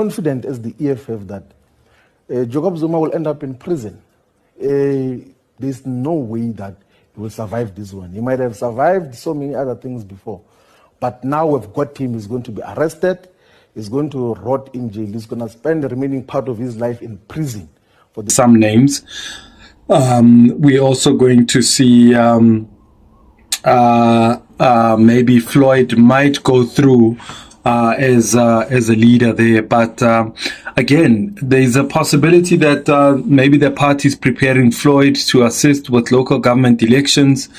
Confident as the EFF that Jacob Zuma will end up in prison. There's no way that he will survive this one. He might have survived so many other things before. But now we've got him. He's going to be arrested. He's going to rot in jail. He's going to spend the remaining part of his life in prison. For some names. We're also going to see maybe Floyd might go through as a leader there, but again, there's a possibility that maybe the party is preparing Floyd to assist with local government elections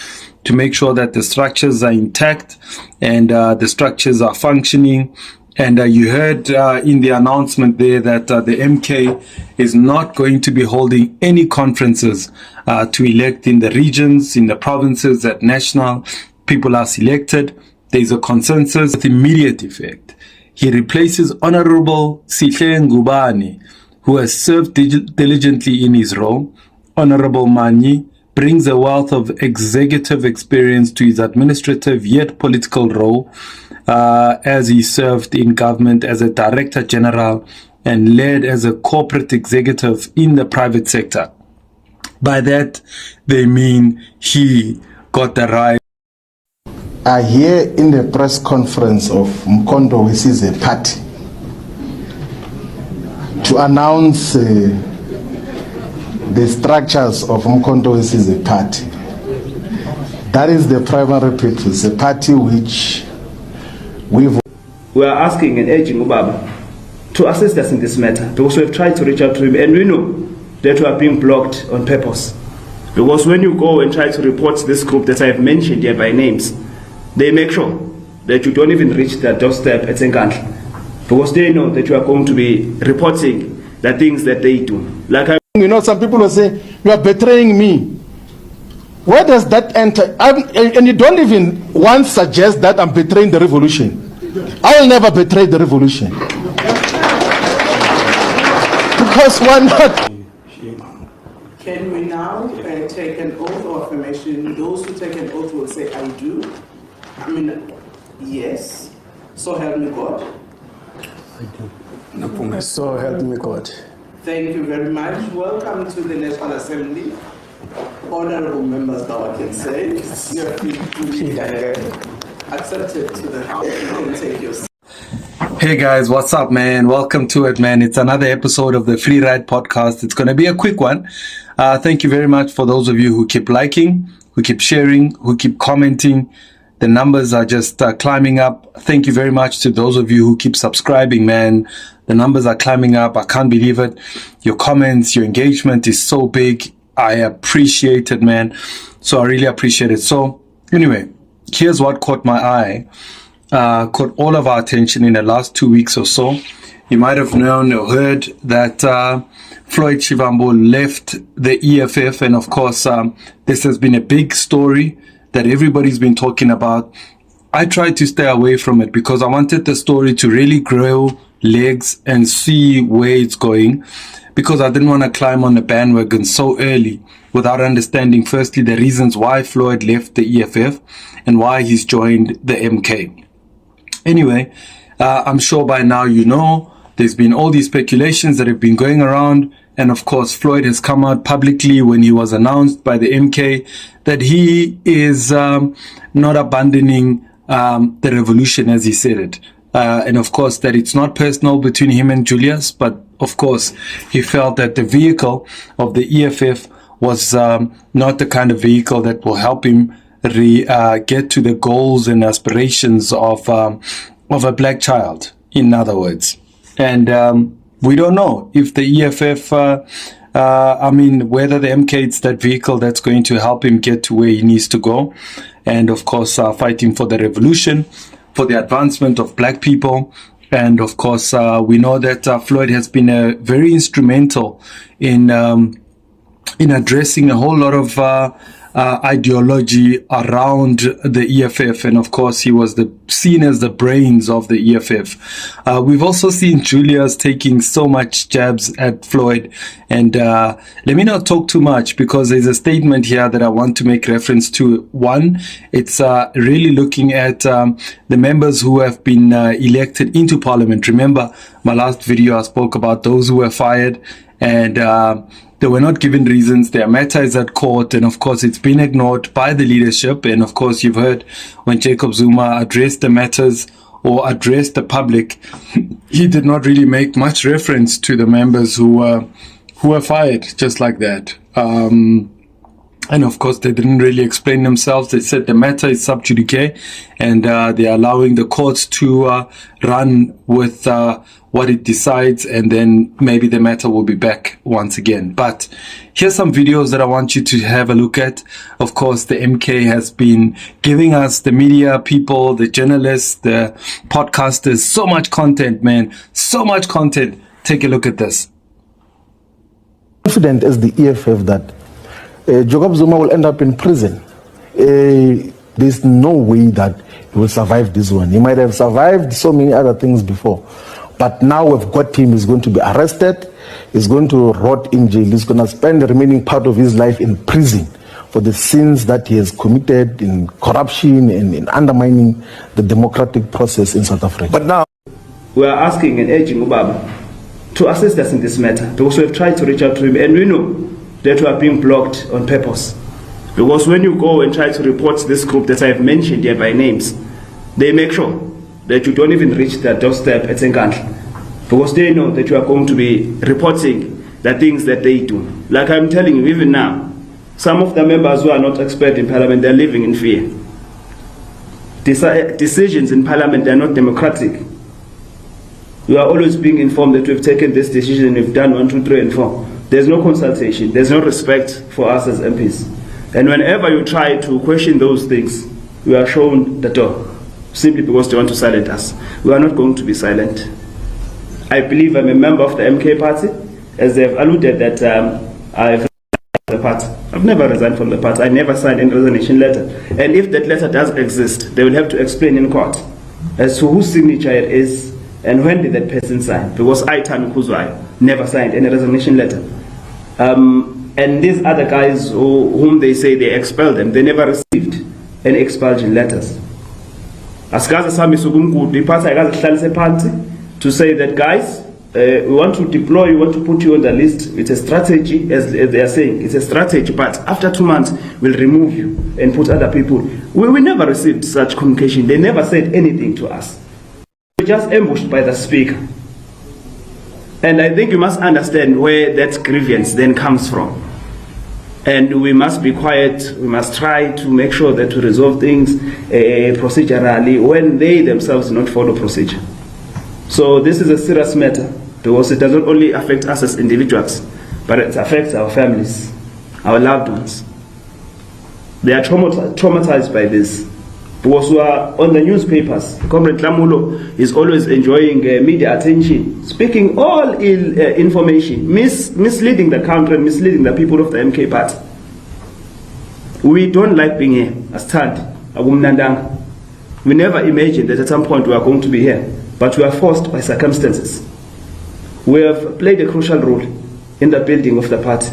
to make sure that the structures are intact and the structures are functioning. And you heard in the announcement there that the MK is not going to be holding any conferences to elect in the regions, in the provinces, at national. People are selected. There's a consensus with immediate effect. He replaces Honorable Sihle Ngubane, who has served diligently in his role. Honorable Manyi brings a wealth of executive experience to his administrative yet political role, as he served in government as a director general and led as a corporate executive in the private sector. By that, they mean he got the right. Here in the press conference of Mkondo, which is a party, to announce the structures of Mkondo, which is a party. That is the primary purpose, a party which we are asking and urging Ubaba to assist us in this matter, because we have tried to reach out to him and we know that we are being blocked on purpose. Because when you go and try to report this group that I have mentioned here by names, they make sure that you don't even reach their doorstep at Senkandla, because they know that you are going to be reporting the things that they do. Some people will say, you are betraying me. Where does that enter? And you don't even once suggest that I'm betraying the revolution. I will never betray the revolution. Because why not? Can we now take an oath of affirmation? Those who take an oath will say, I do. I mean, yes. So help me God. I do. So help me God. Thank you very much. Welcome to the National Assembly. Honorable members, now I can say. You're accepted to the House. You can take your seat. Hey guys, what's up, man? Welcome to it, man. It's another episode of the Free Ride podcast. It's going to be a quick one. Thank you very much for those of you who keep liking, who keep sharing, who keep commenting. The numbers are just climbing up. Thank you very much to those of you who keep subscribing, man. The numbers are climbing up. I can't believe it. Your comments, your engagement is so big. I appreciate it, man. So I really appreciate it. So anyway, here's what caught my eye. Caught all of our attention in the last 2 weeks or so. You might have known or heard that Floyd Shivambu left the EFF, and of course this has been a big story that everybody's been talking about. I tried to stay away from it because I wanted the story to really grow legs and see where it's going, because I didn't want to climb on the bandwagon so early without understanding firstly the reasons why Floyd left the EFF and why he's joined the MK. Anyway, I'm sure by now you know there's been all these speculations that have been going around, and of course Floyd has come out publicly when he was announced by the MK that he is not abandoning the revolution, as he said it, and of course that it's not personal between him and Julius, but of course he felt that the vehicle of the EFF was not the kind of vehicle that will help him get to the goals and aspirations of a black child, in other words. And we don't know if the EFF, whether the MK is that vehicle that's going to help him get to where he needs to go. And of course, fighting for the revolution, for the advancement of black people. And of course, we know that Floyd has been very instrumental in addressing a whole lot of ideology around the EFF, and of course he was seen as the brains of the EFF. We've also seen Julius taking so much jabs at Floyd, and let me not talk too much because there's a statement here that I want to make reference to. One, it's really looking at the members who have been elected into parliament. Remember my last video, I spoke about those who were fired, and they were not given reasons. Their matter is at court, and of course it's been ignored by the leadership. And of course you've heard when Jacob Zuma addressed the matters or addressed the public, he did not really make much reference to the members who were fired just like that. And of course, they didn't really explain themselves. They said the matter is sub judice, and they're allowing the courts to run with what it decides, and then maybe the matter will be back once again. But here's some videos that I want you to have a look at. Of course, the MK has been giving us, the media people, the journalists, the podcasters, so much content, man. So much content. Take a look at this. Confident as the EFF that Jacob Zuma will end up in prison. There's no way that he will survive this one. He might have survived so many other things before, but now we've got him. He's going to be arrested. He's going to rot in jail. He's going to spend the remaining part of his life in prison for the sins that he has committed in corruption and in undermining the democratic process in South Africa. But now we are asking and urging Ubaba to assist us in this matter, because we have tried to reach out to him, and we know that we are being blocked on purpose. Because when you go and try to report this group that I've mentioned here by names, they make sure that you don't even reach their doorstep at Senkantla, because they know that you are going to be reporting the things that they do. Like I'm telling you, even now, some of the members who are not expert in parliament, they're living in fear. Decisions in parliament are not democratic. We are always being informed that we've taken this decision and we've done 1, 2, 3, and 4. There's no consultation. There's no respect for us as MPs. And whenever you try to question those things, we are shown the door, simply because they want to silence us. We are not going to be silent. I believe I'm a member of the MK party, as they've alluded that I've resigned from the party. I've never resigned from the party. I never signed any resignation letter. And if that letter does exist, they will have to explain in court as to whose signature it is and when did that person sign. Because I, Tami Kuzwayo, never signed any resignation letter. And these other guys whom they say they expelled them, they never received any expulsion letters. Asikaze sami sukumgudu iphatha ayikazihlalise phansi to say that, guys, we want to deploy, we want to put you on the list. It's a strategy, as they are saying. It's a strategy, but after 2 months, we'll remove you and put other people. We never received such communication. They never said anything to us. We were just ambushed by the speaker. And I think you must understand where that grievance then comes from. And we must be quiet. We must try to make sure that we resolve things procedurally when they themselves do not follow procedure. So this is a serious matter, because it does not only affect us as individuals, but it affects our families, our loved ones. They are traumatized by this. Because we are on the newspapers, Comrade Lamulo is always enjoying media attention, speaking all ill information, misleading the country, misleading the people of the MK party. We don't like being here, as Tad, we never imagined that at some point we are going to be here, but we are forced by circumstances. We have played a crucial role in the building of the party,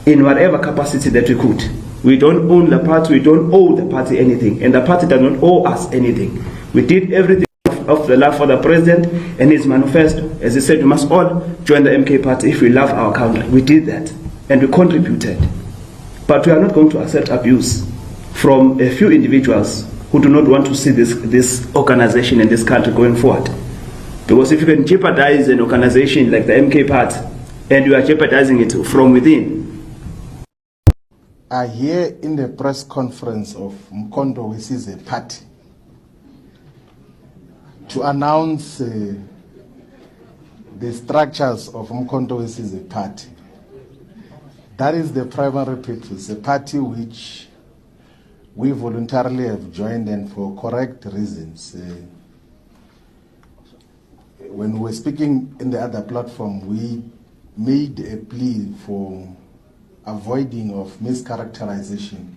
in whatever capacity that we could. We don't own the party, we don't owe the party anything, and the party does not owe us anything. We did everything of the love for the president and his manifesto. As he said, we must all join the MK party if we love our country. We did that, and we contributed. But we are not going to accept abuse from a few individuals who do not want to see this organization and this country going forward. Because if you can jeopardize an organization like the MK party, and you are jeopardizing it from within. I hear in the press conference of Mkondo Wesize party to announce the structures of Mkondo Wesize party. That is the primary purpose, a party which we voluntarily have joined, and for correct reasons. When we were speaking in the other platform, we made a plea for avoiding of mischaracterization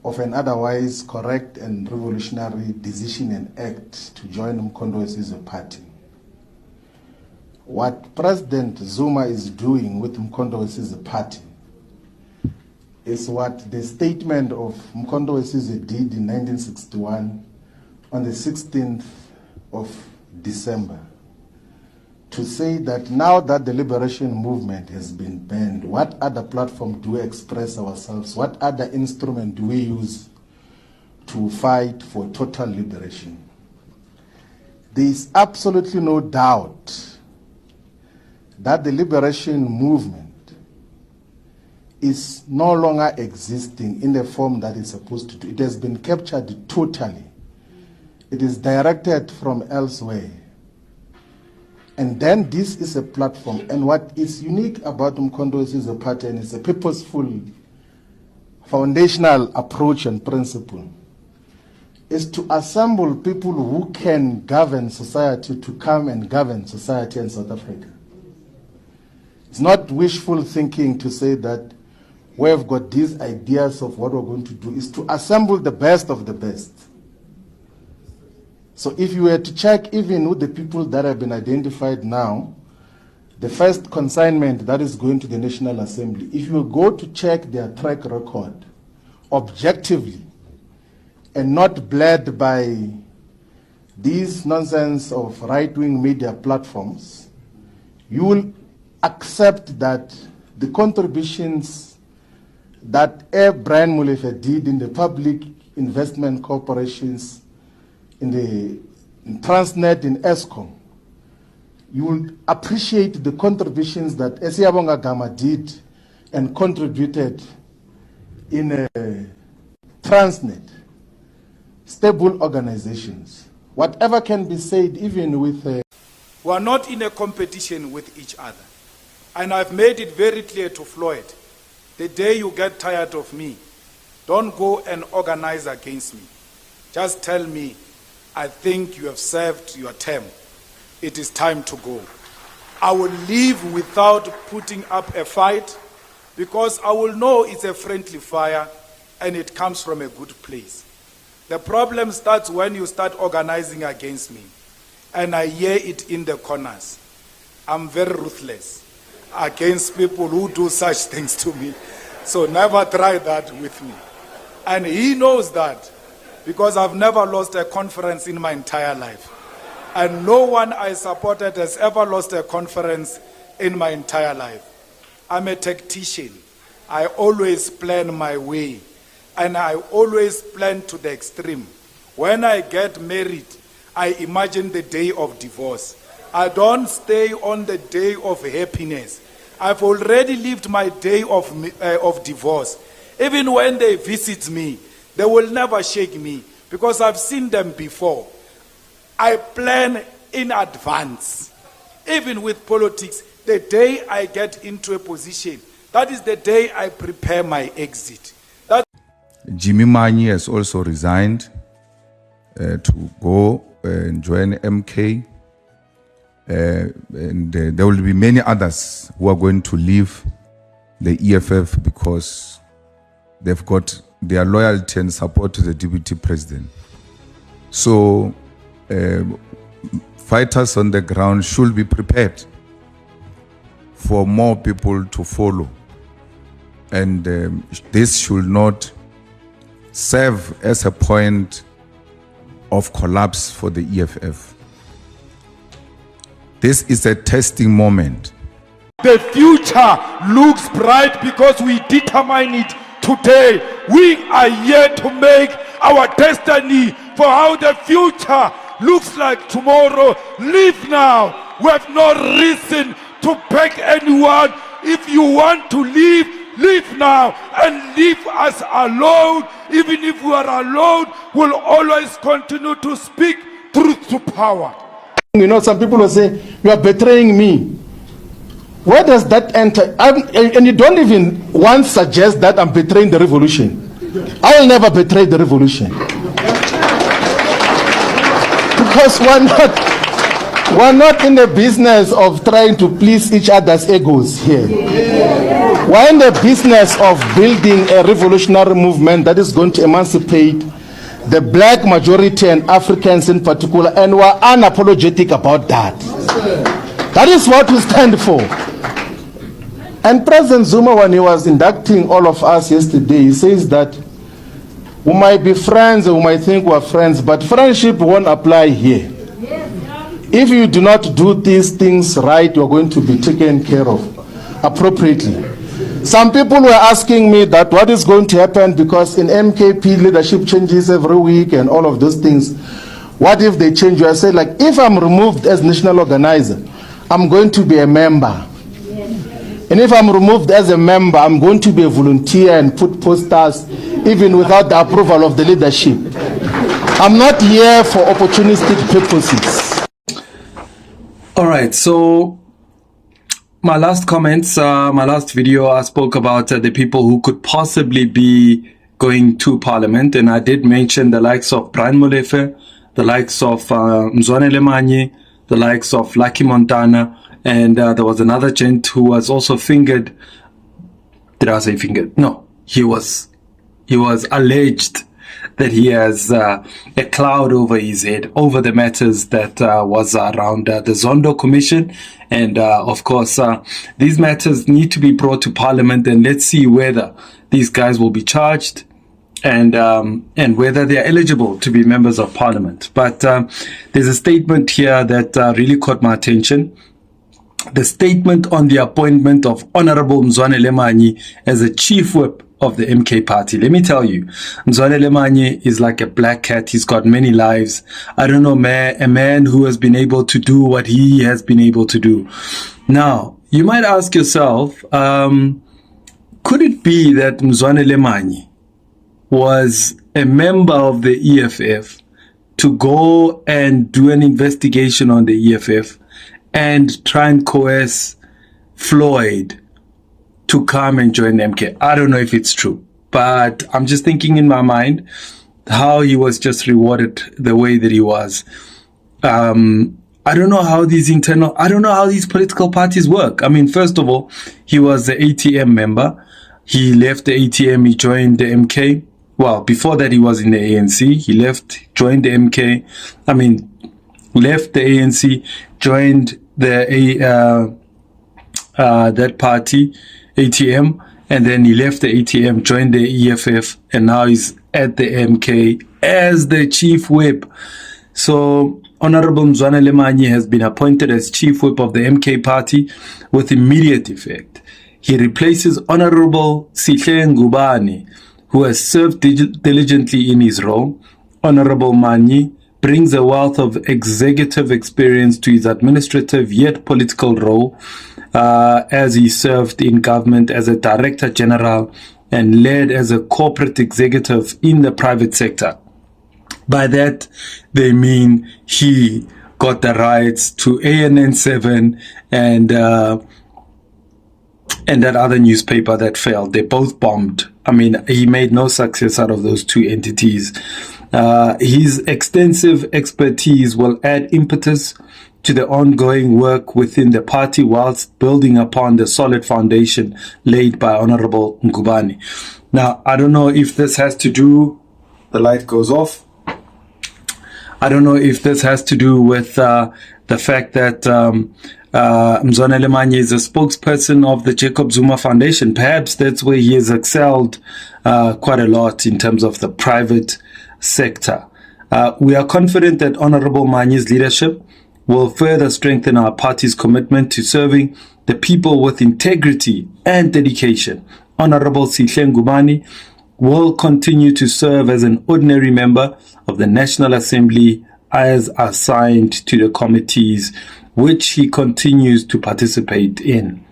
of an otherwise correct and revolutionary decision and act to join Mkhondweni party. What President Zuma is doing with Mkhondweni party is what the statement of Mkhondweni did in 1961 on the 16th of December, to say that now that the liberation movement has been banned, what other platform do we express ourselves? What other instrument do we use to fight for total liberation? There is absolutely no doubt that the liberation movement is no longer existing in the form that it's supposed to do. It has been captured totally. It is directed from elsewhere. And then this is a platform. And what is unique about Mkhondweni party, and it's a purposeful, foundational approach and principle, is to assemble people who can govern society to come and govern society in South Africa. It's not wishful thinking to say that we've got these ideas of what we're going to do. Is to assemble the best of the best. So if you were to check even with the people that have been identified now, the first consignment that is going to the National Assembly, if you go to check their track record objectively and not bled by these nonsense of right-wing media platforms, you will accept that the contributions that Brian Molefe did in the public investment corporations, in Transnet, in Eskom, you will appreciate the contributions that Esiyabonga Gama did and contributed in Transnet, stable organizations. Whatever can be said, even with... We are not in a competition with each other. And I've made it very clear to Floyd, the day you get tired of me, don't go and organize against me. Just tell me, I think you have served your term. It is time to go. I will leave without putting up a fight, because I will know it's a friendly fire and it comes from a good place. The problem starts when you start organizing against me, and I hear it in the corners. I'm very ruthless against people who do such things to me. So never try that with me. And he knows that, because I've never lost a conference in my entire life. And no one I supported has ever lost a conference in my entire life. I'm a tactician. I always plan my way. And I always plan to the extreme. When I get married, I imagine the day of divorce. I don't stay on the day of happiness. I've already lived my day of divorce. Even when they visit me, they will never shake me, because I've seen them before. I plan in advance. Even with politics, the day I get into a position, that is the day I prepare my exit. Jimmy Manyi has also resigned to go and join MK. And there will be many others who are going to leave the EFF because they've got their loyalty and support to the deputy president. So fighters on the ground should be prepared for more people to follow. And this should not serve as a point of collapse for the EFF. This is a testing moment. The future looks bright because we determine it today. We are here to make our destiny for how the future looks like tomorrow. Live now. We have no reason to beg anyone. If you want to leave, live now and leave us alone. Even if we are alone, we'll always continue to speak truth to power. You know, some people will say, you are betraying me. Where does that enter? And you don't even once suggest that I'm betraying the revolution. I will never betray the revolution. Because we're not in the business of trying to please each other's egos here. We're in the business of building a revolutionary movement that is going to emancipate the black majority and Africans in particular, and we're unapologetic about that. That is what we stand for. And President Zuma, when he was inducting all of us yesterday, he says that we might be friends and we might think we're friends, but friendship won't apply here. If you do not do these things right, you're going to be taken care of appropriately. Some people were asking me that what is going to happen because in MKP leadership changes every week and all of those things. What if they change? I said, like, if I'm removed as national organizer, I'm going to be a member. And if I'm removed as a member, I'm going to be a volunteer and put posters even without the approval of the leadership. I'm not here for opportunistic purposes. All right, so my last comments, my last video, I spoke about the people who could possibly be going to Parliament, and I did mention the likes of Brian Molefe, the likes of Mzwanale Manyi, the likes of Lucky Montana, and there was another gent who was also fingered. Did I say fingered? No, he was alleged that he has a cloud over his head over the matters that was around the Zondo Commission. And of course, these matters need to be brought to Parliament, and let's see whether these guys will be charged and whether they are eligible to be members of Parliament. But there's a statement here that really caught my attention. The statement on the appointment of Honorable Mzwanele Manyi as a chief whip of the MK party. Let me tell you, Mzwanele Manyi is like a black cat. He's got many lives. I don't know, a man who has been able to do what he has been able to do. Now, you might ask yourself, could it be that Mzwanele Manyi was a member of the EFF to go and do an investigation on the EFF and try and coerce Floyd to come and join MK? I don't know if it's true, but I'm just thinking in my mind how he was just rewarded the way that he was. I don't know how these political parties work. I mean, first of all, he was the ATM member. He left the ATM, he joined the MK. Well, before that he was in the ANC. He left, joined the MK. Left the ANC, joined the that party, ATM, and then he left the ATM, joined the EFF, and now he's at the MK as the chief whip. So Honorable Mzwanale Manyi has been appointed as chief whip of the MK party with immediate effect. He replaces Honorable Sihle Ngubane, who has served diligently in his role. Honorable Manyi brings a wealth of executive experience to his administrative yet political role, as he served in government as a director general and led as a corporate executive in the private sector. By that, they mean he got the rights to ANN7 and that other newspaper that failed. They both bombed. I mean, he made no success out of those two entities. His extensive expertise will add impetus to the ongoing work within the party whilst building upon the solid foundation laid by Honorable Ngubane. Now, I don't know if this has to do, the light goes off. I don't know if this has to do with the fact that Mzwanale Manyi is a spokesperson of the Jacob Zuma Foundation. Perhaps that's where he has excelled quite a lot in terms of the private sector. We are confident that Honorable Manyi's leadership will further strengthen our party's commitment to serving the people with integrity and dedication. Honorable Sihle Ngubane will continue to serve as an ordinary member of the National Assembly as assigned to the committees which he continues to participate in.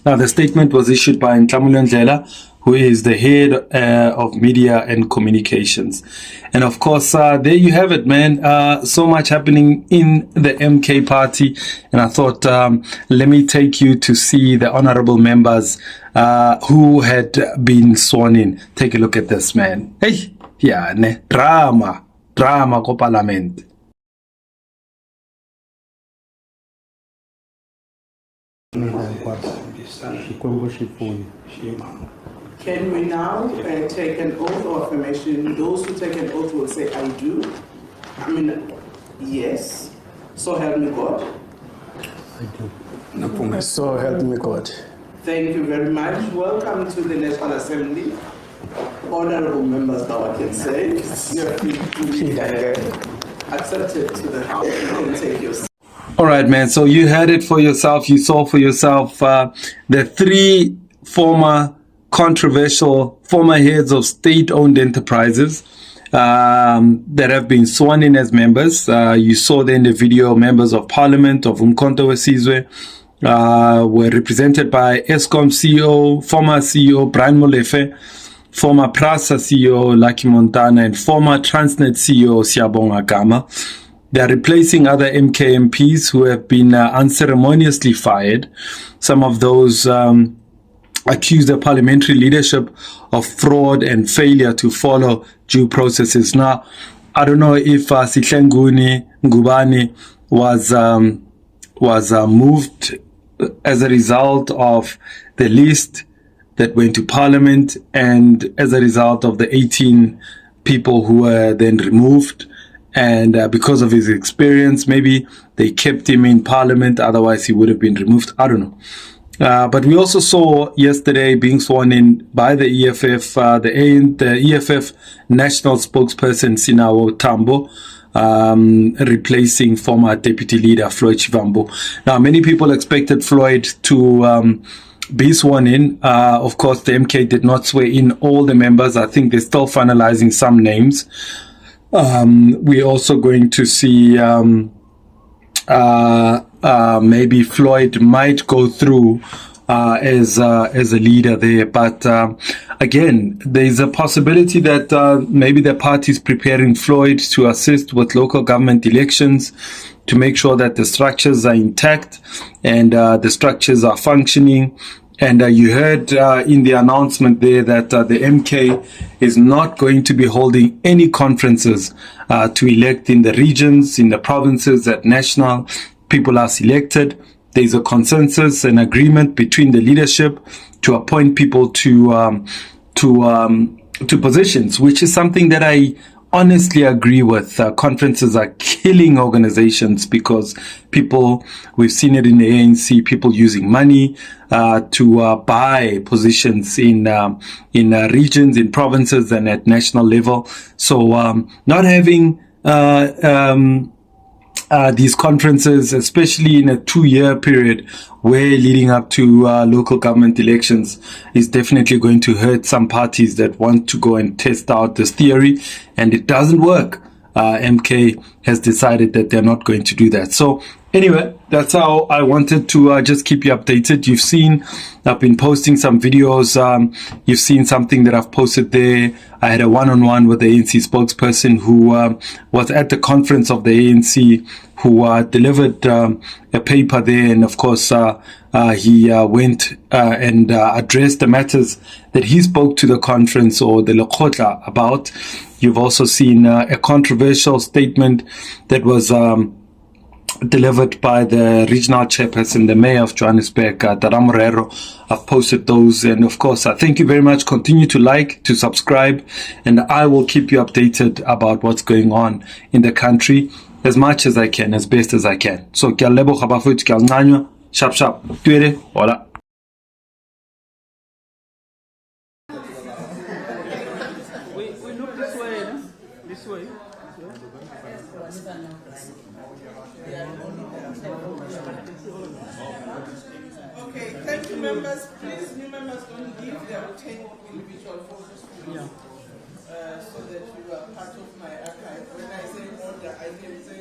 Now, the statement was issued by Ndlela, who is the head of media and communications. And of course, there you have it, man. So much happening in the MK party. And I thought, let me take you to see the honorable members who had been sworn in. Take a look at this, man. Hey, yeah, drama ko Parliament. Can we now take an oath or affirmation? Those who take an oath will say, I do. I mean, yes. So help me God. So help me God. Thank you very much. Welcome to the National Assembly. Honorable members, now I can say. You're accepted to the House. You can take your seat. All right, man. So you heard it for yourself. You saw for yourself the three former controversial former heads of state-owned enterprises that have been sworn in as members. You saw there in the video members of Parliament of Umkhonto weSizwe were represented by Eskom CEO, former CEO Brian Molefe, former PRASA CEO Lucky Montana, and former Transnet CEO Siyabonga Gama. They are replacing other MK MPs who have been unceremoniously fired. Some of those accused the parliamentary leadership of fraud and failure to follow due processes. Now, I don't know if Sihlenguni Ngubane was moved as a result of the list that went to Parliament and as a result of the 18 people who were then removed. And because of his experience, maybe they kept him in Parliament, otherwise he would have been removed. I don't know. But we also saw yesterday being sworn in by the EFF, the EFF national spokesperson Sinawo Tambo, replacing former deputy leader Floyd Shivambu. Now, many people expected Floyd to be sworn in. Of course, the MK did not swear in all the members. I think they're still finalizing some names. We're also going to see maybe Floyd might go through as a leader there, but again, there's a possibility that maybe the party is preparing Floyd to assist with local government elections to make sure that the structures are intact and the structures are functioning. And you heard in the announcement there that the MK is not going to be holding any conferences to elect in the regions, in the provinces, at national. People are selected. There's a consensus and agreement between the leadership to appoint people to positions, which is something that I honestly agree with. Conferences are killing organizations because people, we've seen it in the ANC, people using money to buy positions in regions, in provinces, and at national level. So not having these conferences, especially in a 2-year period where leading up to local government elections, is definitely going to hurt some parties that want to go and test out this theory, and it doesn't work. MK has decided that they're not going to do that. So anyway, that's how I wanted to just keep you updated. You've seen, I've been posting some videos. You've seen something that I've posted there. I had a one-on-one with the ANC spokesperson who was at the conference of the ANC, who delivered a paper there. And of course, he went and addressed the matters that he spoke to the conference or the Lekgotla about. You've also seen a controversial statement that was delivered by the regional chairperson, the mayor of Johannesburg, Taramorero. I've posted those, and of course, thank you very much. Continue to like, to subscribe, and I will keep you updated about what's going on in the country as much as I can, as best as I can. So, sharp, hola. We look this way, no? This way. Okay, thank you, members. Please, new members don't leave. They will take individual photos for you, so that you are part of my archive. When I say order, I can say